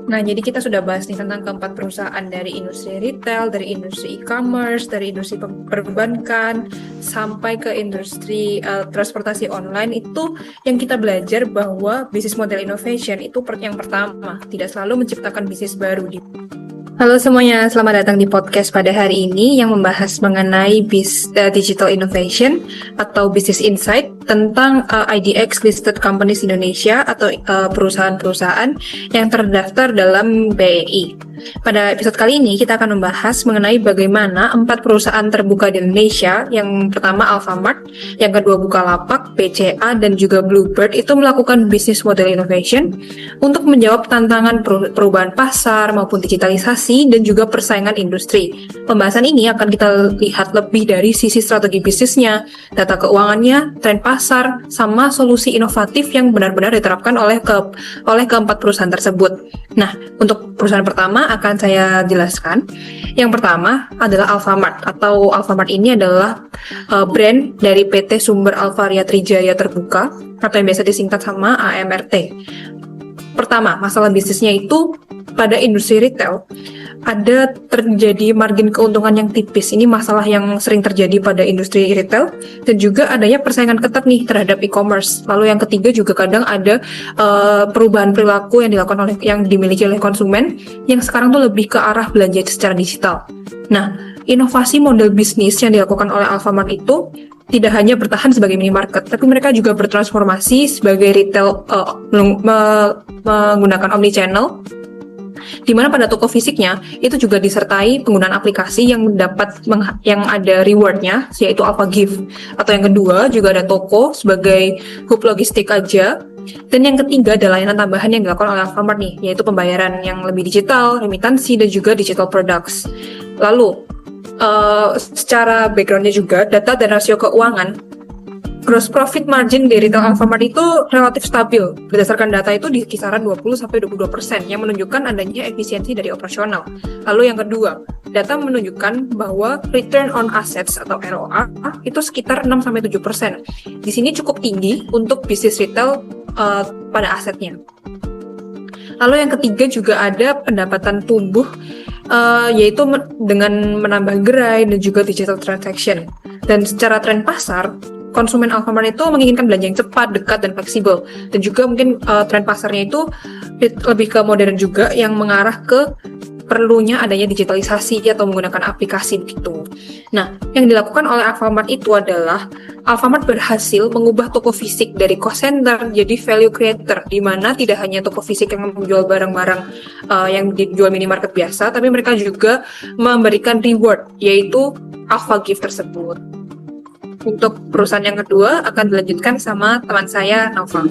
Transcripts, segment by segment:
Nah, jadi kita sudah bahas nih tentang keempat perusahaan dari industri retail, dari industri e-commerce, dari industri perbankan, sampai ke industri transportasi online. Itu yang kita belajar bahwa bisnis model innovation itu yang pertama, tidak selalu menciptakan bisnis baru. Halo semuanya, selamat datang di podcast pada hari ini yang membahas mengenai digital innovation atau business insight tentang IDX listed companies Indonesia atau perusahaan-perusahaan yang terdaftar dalam BEI. Pada episode kali ini kita akan membahas mengenai bagaimana 4 perusahaan terbuka di Indonesia, yang pertama Alfamart, yang kedua Bukalapak, BCA, dan juga Bluebird itu melakukan business model innovation untuk menjawab tantangan perubahan pasar maupun digitalisasi dan juga persaingan industri. Pembahasan ini akan kita lihat lebih dari sisi strategi bisnisnya, data keuangannya, tren pasar, sama solusi inovatif yang benar-benar diterapkan oleh keempat perusahaan tersebut. Nah, untuk perusahaan pertama akan saya jelaskan. Yang pertama adalah Alfamart, atau Alfamart ini adalah brand dari PT Sumber Alvaria Trijaya Terbuka atau yang biasa disingkat sama AMRT. Pertama, masalah bisnisnya itu pada industri retail ada terjadi margin keuntungan yang tipis. Ini masalah yang sering terjadi pada industri retail, dan juga adanya persaingan ketat nih terhadap e-commerce. Lalu yang ketiga juga kadang ada perubahan perilaku yang dimiliki oleh konsumen yang sekarang tuh lebih ke arah belanja secara digital. Nah, inovasi model bisnis yang dilakukan oleh Alfamart itu tidak hanya bertahan sebagai minimarket, tapi mereka juga bertransformasi sebagai retail menggunakan omnichannel, di mana pada toko fisiknya itu juga disertai penggunaan aplikasi yang ada rewardnya, yaitu Alpha Gift. Atau yang kedua juga ada toko sebagai hub logistik aja. Dan yang ketiga adalah layanan tambahan yang dilakukan oleh Alfamart nih, yaitu pembayaran yang lebih digital, remitansi, dan juga digital products. Lalu secara backgroundnya juga, data dan rasio keuangan, gross profit margin di retail Alfamart itu relatif stabil. Berdasarkan data itu di kisaran 20-22%, yang menunjukkan adanya efisiensi dari operasional. Lalu yang kedua, data menunjukkan bahwa return on assets atau ROA itu sekitar 6-7%. Di sini cukup tinggi untuk bisnis retail pada asetnya. Lalu yang ketiga juga ada pendapatan tumbuh, yaitu dengan menambah gerai dan juga digital transaction. Dan secara tren pasar, konsumen Alfamart itu menginginkan belanja yang cepat, dekat, dan fleksibel. Dan juga mungkin tren pasarnya itu lebih ke modern juga, yang mengarah ke perlunya adanya digitalisasi atau menggunakan aplikasi begitu. Nah, yang dilakukan oleh Alfamart itu adalah Alfamart berhasil mengubah toko fisik dari cost center jadi value creator, di mana tidak hanya toko fisik yang menjual barang-barang yang dijual minimarket biasa, tapi mereka juga memberikan reward, yaitu Alpha Gift tersebut. Untuk perusahaan yang kedua akan dilanjutkan sama teman saya, Nova.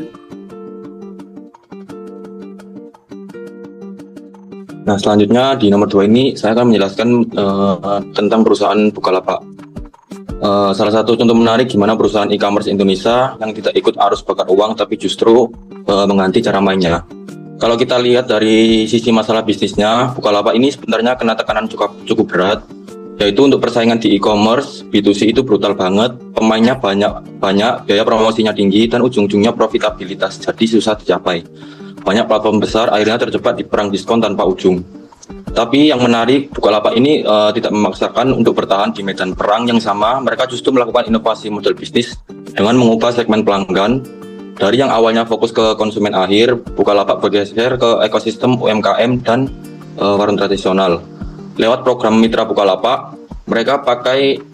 Nah, selanjutnya di nomor 2 ini saya akan menjelaskan tentang perusahaan Bukalapak. Salah satu contoh menarik gimana perusahaan e-commerce Indonesia yang tidak ikut arus bakar uang tapi justru mengganti cara mainnya. Kalau kita lihat dari sisi masalah bisnisnya, Bukalapak ini sebenarnya kena tekanan cukup berat, yaitu untuk persaingan di e-commerce, B2C itu brutal banget, pemainnya banyak, biaya promosinya tinggi, dan ujung-ujungnya profitabilitas jadi susah dicapai. Banyak platform besar akhirnya terjebak di perang diskon tanpa ujung. Tapi yang menarik, Bukalapak ini tidak memaksakan untuk bertahan di medan perang yang sama. Mereka justru melakukan inovasi model bisnis dengan mengubah segmen pelanggan. Dari yang awalnya fokus ke konsumen akhir, Bukalapak bergeser ke ekosistem UMKM dan warung tradisional. Lewat program Mitra Bukalapak, mereka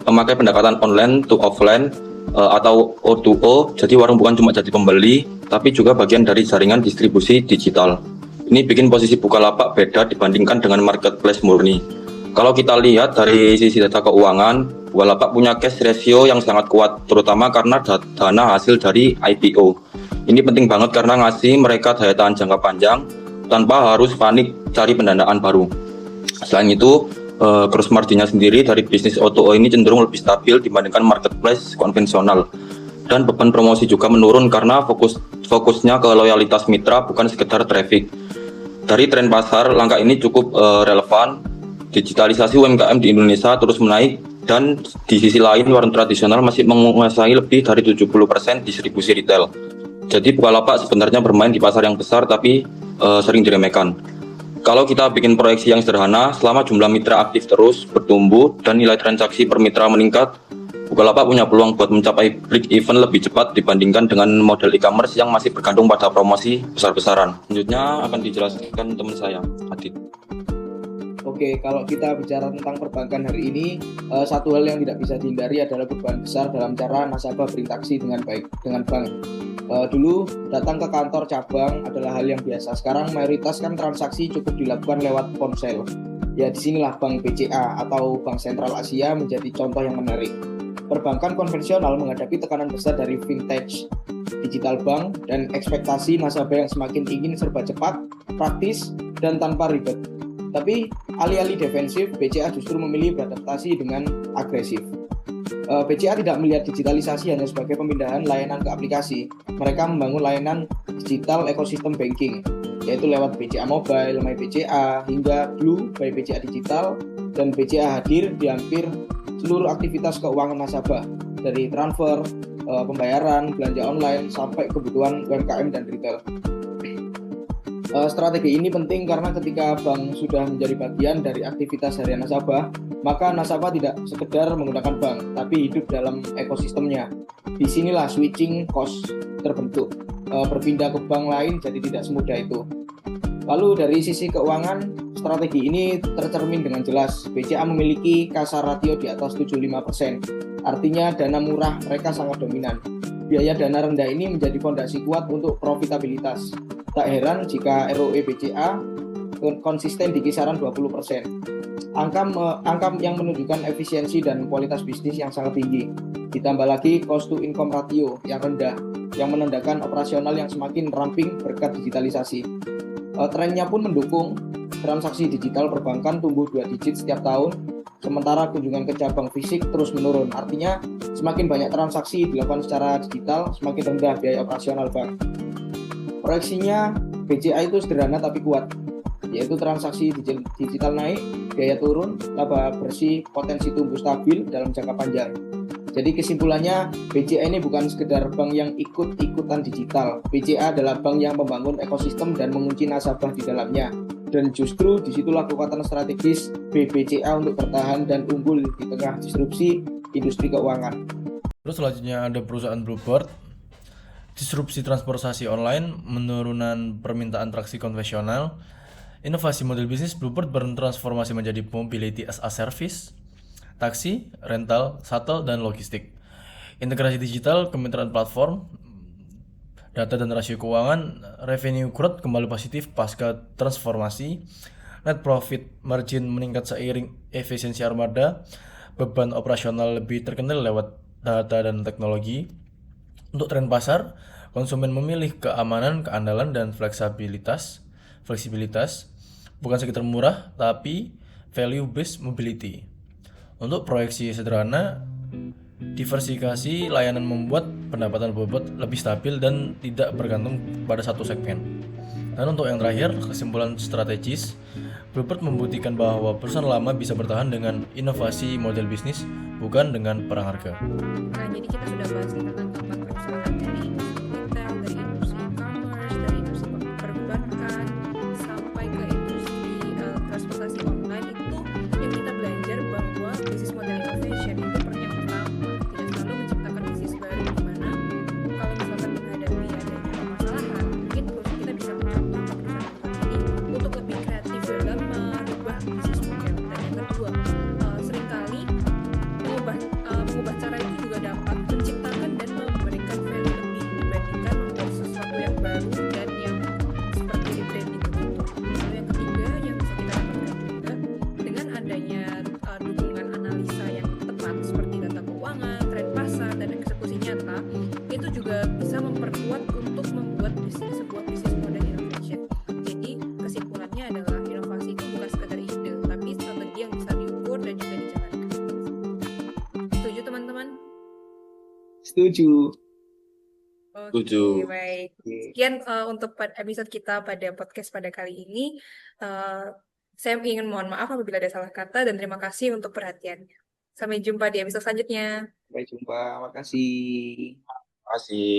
memakai pendekatan online to offline atau O2O, jadi warung bukan cuma jadi pembeli, tapi juga bagian dari jaringan distribusi digital. Ini bikin posisi Bukalapak beda dibandingkan dengan marketplace murni. Kalau kita lihat dari sisi data keuangan, Bukalapak punya cash ratio yang sangat kuat, terutama karena dana hasil dari IPO. Ini penting banget karena ngasih mereka daya tahan jangka panjang tanpa harus panik cari pendanaan baru. Selain itu, gross marginnya sendiri dari bisnis O2O ini cenderung lebih stabil dibandingkan marketplace konvensional. Dan beban promosi juga menurun karena fokusnya ke loyalitas mitra bukan sekedar traffic. Dari tren pasar, langkah ini cukup relevan. Digitalisasi UMKM di Indonesia terus menaik, dan di sisi lain warung tradisional masih menguasai lebih dari 70% distribusi retail. Jadi Bukalapak sebenarnya bermain di pasar yang besar tapi sering diremehkan. Kalau kita bikin proyeksi yang sederhana, selama jumlah mitra aktif terus bertumbuh dan nilai transaksi per mitra meningkat, Bukalapak punya peluang buat mencapai break even lebih cepat dibandingkan dengan model e-commerce yang masih bergantung pada promosi besar-besaran. Selanjutnya akan dijelaskan teman saya, Adit. Oke, kalau kita bicara tentang perbankan hari ini, satu hal yang tidak bisa dihindari adalah beban besar dalam cara nasabah berinteraksi dengan baik dengan bank. Dulu datang ke kantor cabang adalah hal yang biasa. Sekarang mayoritas kan transaksi cukup dilakukan lewat ponsel. Ya, disinilah Bank BCA atau Bank Sentral Asia menjadi contoh yang menarik. Perbankan konvensional menghadapi tekanan besar dari vintage digital bank dan ekspektasi nasabah yang semakin ingin serba cepat, praktis, dan tanpa ribet. Tapi alih-alih defensif, BCA justru memilih beradaptasi dengan agresif. BCA tidak melihat digitalisasi hanya sebagai pemindahan layanan ke aplikasi. Mereka membangun layanan digital ekosistem banking, yaitu lewat BCA Mobile, My BCA, hingga Blue by BCA Digital, dan BCA hadir di hampir seluruh aktivitas keuangan nasabah, dari transfer, pembayaran, belanja online, sampai kebutuhan UMKM dan retail. Strategi ini penting karena ketika bank sudah menjadi bagian dari aktivitas harian nasabah, maka nasabah tidak sekedar menggunakan bank, tapi hidup dalam ekosistemnya. Disinilah switching cost terbentuk. Berpindah ke bank lain jadi tidak semudah itu. Lalu dari sisi keuangan, strategi ini tercermin dengan jelas. BCA memiliki kasar rasio di atas 75%. Artinya dana murah mereka sangat dominan. Biaya dana rendah ini menjadi fondasi kuat untuk profitabilitas. Tak heran jika ROE BCA konsisten di kisaran 20%. Angka yang menunjukkan efisiensi dan kualitas bisnis yang sangat tinggi. Ditambah lagi cost to income ratio yang rendah, yang menandakan operasional yang semakin ramping berkat digitalisasi. Trennya pun mendukung. Transaksi digital perbankan tumbuh 2 digit setiap tahun, sementara kunjungan ke cabang fisik terus menurun. Artinya semakin banyak transaksi dilakukan secara digital, semakin rendah biaya operasional bank. Proyeksinya BCA itu sederhana tapi kuat, yaitu transaksi digital naik, biaya turun, laba bersih, potensi tumbuh stabil dalam jangka panjang. Jadi kesimpulannya, BCA ini bukan sekedar bank yang ikut-ikutan digital. BCA adalah bank yang membangun ekosistem dan mengunci nasabah di dalamnya. Dan justru disitulah kekuatan strategis BBCA untuk bertahan dan unggul di tengah disrupsi industri keuangan. Terus selanjutnya ada perusahaan Bluebird. Disrupsi transportasi online, menurunan permintaan taksi konvensional, inovasi model bisnis. Bluebird bertransformasi menjadi mobility as a service, taksi, rental, shuttle, dan logistik. Integrasi digital, kemitraan platform, data dan rasio keuangan, revenue growth kembali positif pasca transformasi, net profit margin meningkat seiring efisiensi armada, beban operasional lebih terkendali lewat data dan teknologi. Untuk tren pasar, konsumen memilih keamanan, keandalan, dan fleksibilitas, bukan sekedar murah, tapi value-based mobility. Untuk proyeksi sederhana, diversifikasi layanan membuat pendapatan bobot lebih stabil dan tidak bergantung pada satu segmen. Dan untuk yang terakhir, kesimpulan strategis, Bluebird membuktikan bahwa perusahaan lama bisa bertahan dengan inovasi model bisnis, bukan dengan perang harga. Nah, jadi kita sudah bahas tentang keempat perusahaan dari industri retail, dari industri e-commerce, dari industri perbankan, sampai ke industri transportasi online. Itu yang kita belajar bahwa bisnis model innovation itu yang pertama tidak selalu menciptakan bisnis baru, di mana kalau misalkan menghadapi adanya permasalahan, mungkin kita bisa mencontoh perusahaan ini untuk lebih kreatif dalam merubah bisnis model. Dan yang kedua, seringkali mengubah cara itu juga dapat menciptakan dan memberikan value lebih dibandingkan membuat sesuatu yang baru dan yang seperti rebranding begitu. Lalu yang ketiga yang bisa kita dapatkan juga dengan adanya dukungan analisa yang tepat seperti data keuangan, tren pasar, dan eksekusi nyata, itu juga bisa memperkuat untuk membuat sebuah bisnis model innovation. Jadi kesimpulannya adalah inovasi itu bukan sekedar ide, tapi strategi yang bisa diukur dan juga dijalankan. Setuju teman-teman? Setuju. Setuju. Oke, baik. Sekian untuk episode kita pada podcast pada kali ini. Saya ingin mohon maaf apabila ada salah kata dan terima kasih untuk perhatiannya. Sampai jumpa di episode selanjutnya. Sampai jumpa. Makasih. Terima kasih.